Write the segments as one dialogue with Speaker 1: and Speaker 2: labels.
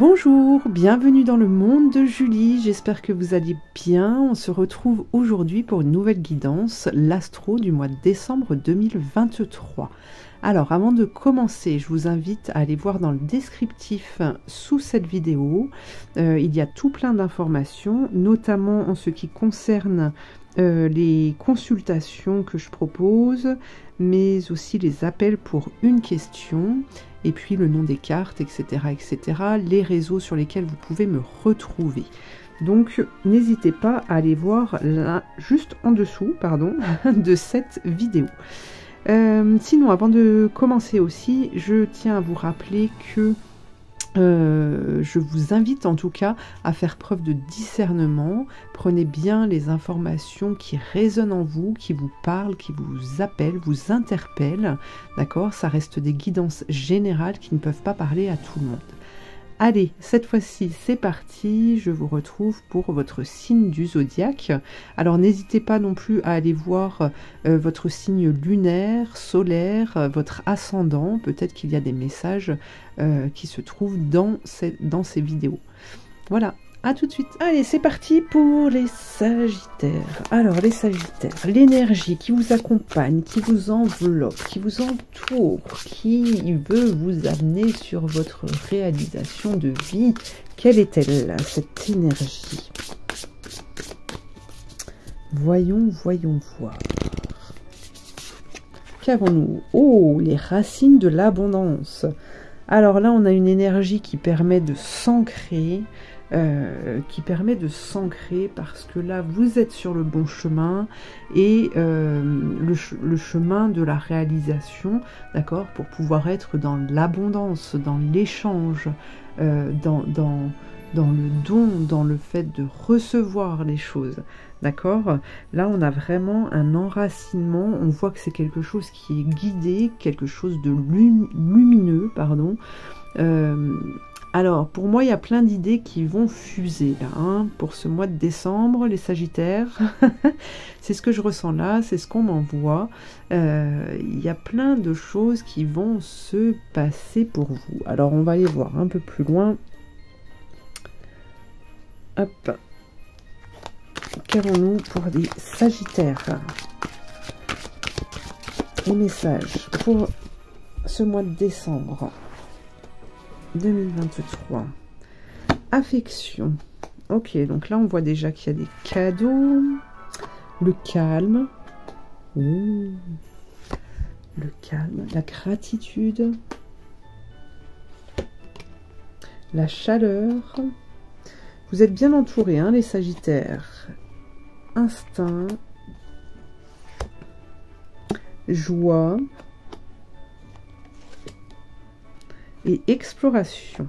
Speaker 1: Bonjour, bienvenue dans le monde de Julie, j'espère que vous allez bien. On se retrouve aujourd'hui pour une nouvelle guidance, l'astro du mois de décembre 2023. Alors avant de commencer, je vous invite à aller voir dans le descriptif sous cette vidéo. Il y a tout plein d'informations, notamment en ce qui concerne les consultations que je propose, mais aussi les appels pour une question, et puis le nom des cartes, etc., etc., les réseaux sur lesquels vous pouvez me retrouver. Donc n'hésitez pas à aller voir là, juste en dessous, pardon, de cette vidéo. Sinon, avant de commencer aussi, je tiens à vous rappeler que je vous invite en tout cas à faire preuve de discernement. Prenez bien les informations qui résonnent en vous, qui vous parlent, qui vous appellent, vous interpellent. D'accord? Ça reste des guidances générales qui ne peuvent pas parler à tout le monde. Allez, cette fois-ci, c'est parti. Je vous retrouve pour votre signe du zodiaque. Alors, n'hésitez pas non plus à aller voir votre signe lunaire, solaire, votre ascendant. Peut-être qu'il y a des messages qui se trouvent dans ces vidéos. Voilà, à tout de suite. Allez, c'est parti pour les Sagittaires. Alors, les Sagittaires, l'énergie qui vous accompagne, qui vous enveloppe, qui vous entoure, qui veut vous amener sur votre réalisation de vie. Quelle est-elle, cette énergie? Voyons voir. Qu'avons-nous? Oh, les racines de l'abondance. Alors là, on a une énergie qui permet de s'ancrer, parce que là, vous êtes sur le bon chemin et le chemin de la réalisation, d'accord, pour pouvoir être dans l'abondance, dans l'échange, dans le don, dans le fait de recevoir les choses. D'accord? Là, on a vraiment un enracinement. On voit que c'est quelque chose qui est guidé, quelque chose de lumineux, pardon. Alors, pour moi, il y a plein d'idées qui vont fuser, là, hein, pour ce mois de décembre, les Sagittaires. C'est ce que je ressens là, c'est ce qu'on m'envoie. Il y a plein de choses qui vont se passer pour vous. Alors, on va aller voir un peu plus loin. Hop. Qu'avons-nous pour des Sagittaires? Les messages pour ce mois de décembre 2023. Affection. Ok, donc là on voit déjà qu'il y a des cadeaux. Le calme. Ouh. Le calme. La gratitude. La chaleur. Vous êtes bien entourés, hein, les Sagittaires. Instinct. Joie. Et exploration.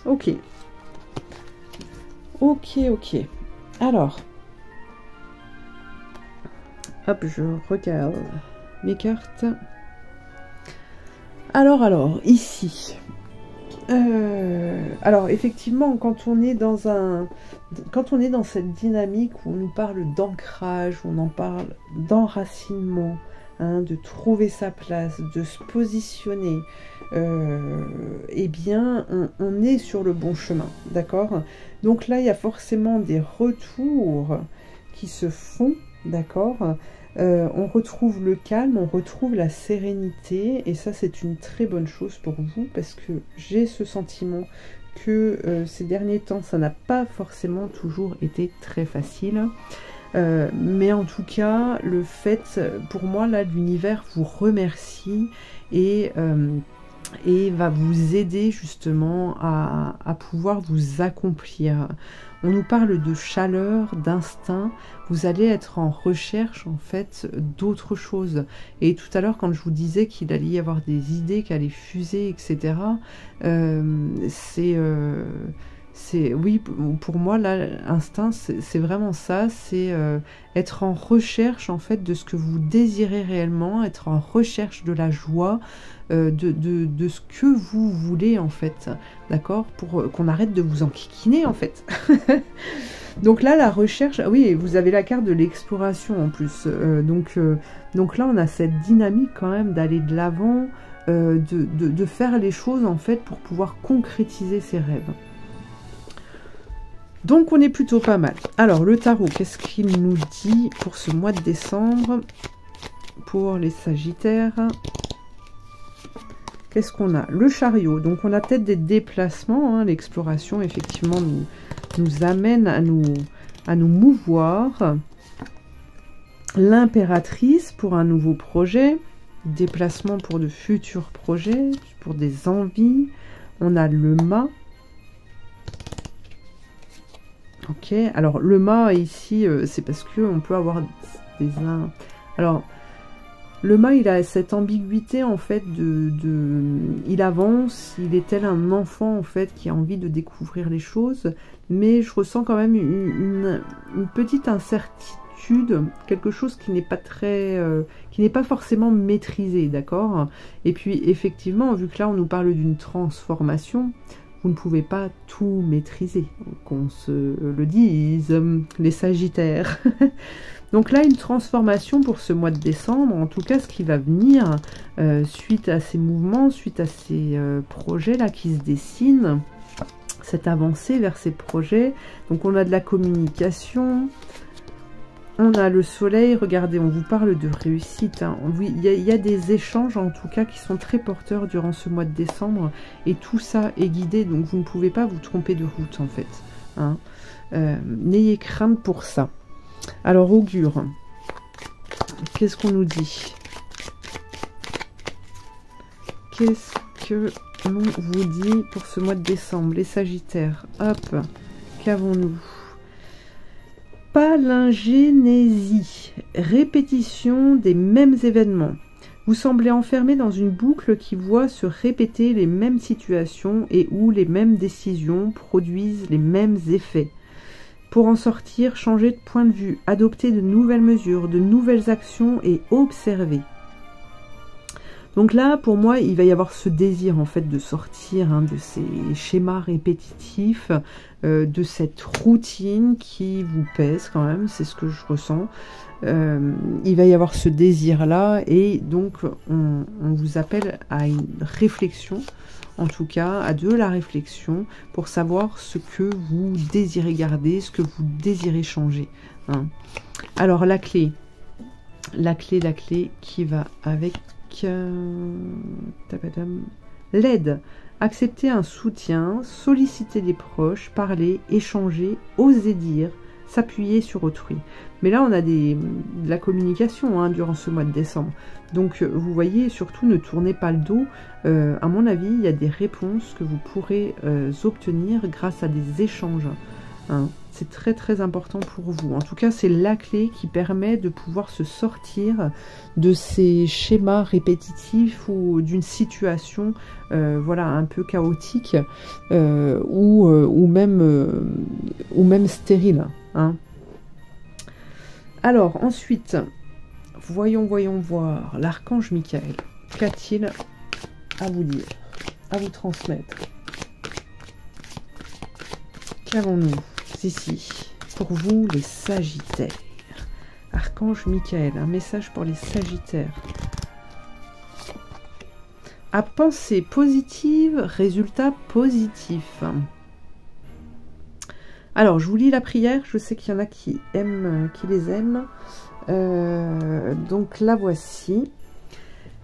Speaker 1: Ok. Ok. Alors. Hop, je regarde mes cartes. Alors, ici. Alors effectivement, quand on est dans cette dynamique où on nous parle d'ancrage, où on en parle d'enracinement, hein, de trouver sa place, de se positionner, eh bien on est sur le bon chemin, d'accord? Donc là il y a forcément des retours qui se font, d'accord? On retrouve le calme, on retrouve la sérénité, et ça c'est une très bonne chose pour vous, parce que j'ai ce sentiment que ces derniers temps ça n'a pas forcément toujours été très facile, mais en tout cas le fait, pour moi là, l'univers vous remercie et va vous aider justement à pouvoir vous accomplir. On nous parle de chaleur, d'instinct. Vous allez être en recherche en fait d'autres choses. Et tout à l'heure, quand je vous disais qu'il allait y avoir des idées qui allaient fuser, etc., oui, pour moi là, instinct, c'est vraiment ça, c'est être en recherche en fait de ce que vous désirez réellement, être en recherche de la joie, de ce que vous voulez en fait, d'accord, pour qu'on arrête de vous enquiquiner en fait. Donc là, la recherche, oui, vous avez la carte de l'exploration en plus, donc là on a cette dynamique quand même d'aller de l'avant, de faire les choses en fait pour pouvoir concrétiser ses rêves. Donc on est plutôt pas mal. Alors le tarot, qu'est-ce qu'il nous dit pour ce mois de décembre pour les Sagittaires? Qu'est-ce qu'on a? Le chariot. Donc on a peut-être des déplacements, hein. L'exploration effectivement nous amène à nous mouvoir. L'impératrice pour un nouveau projet. Déplacement pour de futurs projets, pour des envies. On a le mât. Ok, alors le mât ici, c'est parce qu'on peut avoir des... Alors, le mât, il a cette ambiguïté en fait il avance, il est tel un enfant en fait qui a envie de découvrir les choses, mais je ressens quand même une petite incertitude, quelque chose qui n'est pas très... qui n'est pas forcément maîtrisé, d'accord? Et puis effectivement, vu que là on nous parle d'une transformation, vous ne pouvez pas tout maîtriser, qu'on se le dise, les Sagittaires. Donc là, une transformation pour ce mois de décembre, en tout cas ce qui va venir suite à ces mouvements, suite à ces projets-là qui se dessinent, cette avancée vers ces projets. Donc on a de la communication, on a le soleil, regardez, on vous parle de réussite. Hein. Oui, il y a des échanges en tout cas qui sont très porteurs durant ce mois de décembre. Et tout ça est guidé, donc vous ne pouvez pas vous tromper de route en fait. Hein. N'ayez crainte pour ça. Alors, augure, qu'est-ce qu'on nous dit? Qu'est-ce que l'on vous dit pour ce mois de décembre? Les Sagittaires, hop, qu'avons-nous? Palingénésie, répétition des mêmes événements. Vous semblez enfermé dans une boucle qui voit se répéter les mêmes situations et où les mêmes décisions produisent les mêmes effets. Pour en sortir, changez de point de vue, adoptez de nouvelles mesures, de nouvelles actions et observez. Donc là, pour moi, il va y avoir ce désir en fait de sortir de ces schémas répétitifs, de cette routine qui vous pèse quand même, c'est ce que je ressens. Il va y avoir ce désir-là et donc on vous appelle à une réflexion, en tout cas à de la réflexion pour savoir ce que vous désirez garder, ce que vous désirez changer. Hein. Alors la clé qui va avec... l'aide, accepter un soutien, solliciter des proches, parler, échanger, oser dire, s'appuyer sur autrui. Mais là on a de la communication durant ce mois de décembre, donc vous voyez, surtout ne tournez pas le dos. À mon avis il y a des réponses que vous pourrez obtenir grâce à des échanges. Hein. C'est très très important pour vous. En tout cas, c'est la clé qui permet de pouvoir se sortir de ces schémas répétitifs ou d'une situation voilà, un peu chaotique ou même stérile. Hein. Alors, ensuite, voyons voir l'archange Michael. Qu'a-t-il à vous dire, à vous transmettre? Qu'avons-nous ici pour vous les Sagittaires? Archange Michael, un message pour les Sagittaires. À pensée positive, résultat positif. Alors, je vous lis la prière. Je sais qu'il y en a qui les aiment. Donc, la voici.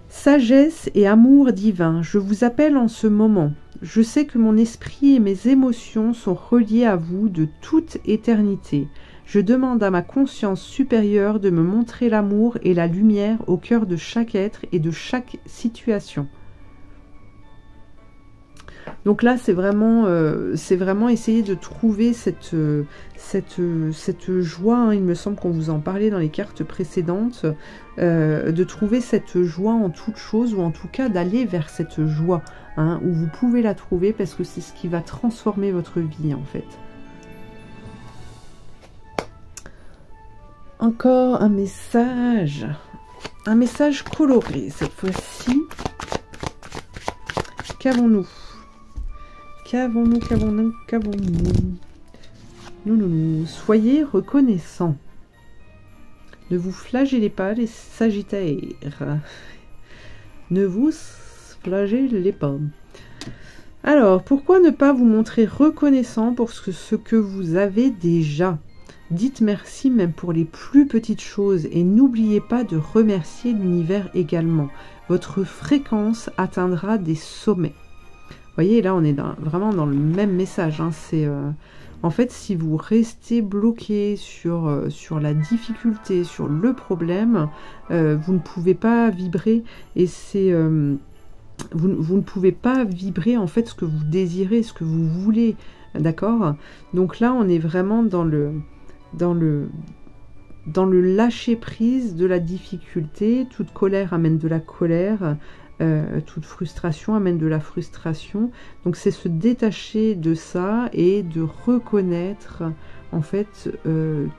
Speaker 1: Sagesse et amour divin, je vous appelle en ce moment. Je sais que mon esprit et mes émotions sont reliés à vous de toute éternité. Je demande à ma conscience supérieure de me montrer l'amour et la lumière au cœur de chaque être et de chaque situation. Donc là, c'est vraiment essayer de trouver cette joie. Hein, il me semble qu'on vous en parlait dans les cartes précédentes, de trouver cette joie en toute chose, ou en tout cas d'aller vers cette joie, hein, où vous pouvez la trouver, parce que c'est ce qui va transformer votre vie, en fait. Encore un message coloré, cette fois-ci. Qu'avons-nous ? Qu'avons-nous? Soyez reconnaissants. Ne vous flagellez pas, les Sagittaires. Ne vous plager les pommes. Alors, pourquoi ne pas vous montrer reconnaissant pour ce que vous avez déjà? Dites merci même pour les plus petites choses et n'oubliez pas de remercier l'univers également. Votre fréquence atteindra des sommets. Vous voyez, là, on est vraiment dans le même message. Hein. C'est en fait, si vous restez bloqué sur la difficulté, sur le problème, vous ne pouvez pas vibrer et c'est... Vous ne pouvez pas vibrer en fait ce que vous désirez, ce que vous voulez, d'accord? Donc là, on est vraiment dans le lâcher prise de la difficulté. Toute colère amène de la colère, toute frustration amène de la frustration. Donc c'est se détacher de ça et de reconnaître en fait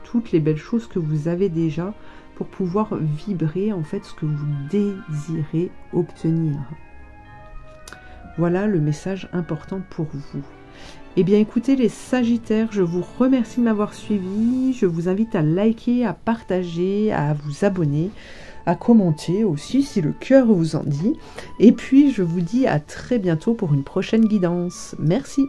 Speaker 1: toutes les belles choses que vous avez déjà pour pouvoir vibrer en fait ce que vous désirez obtenir. Voilà le message important pour vous. Eh bien écoutez les Sagittaires, je vous remercie de m'avoir suivi. Je vous invite à liker, à partager, à vous abonner, à commenter aussi si le cœur vous en dit. Et puis je vous dis à très bientôt pour une prochaine guidance. Merci.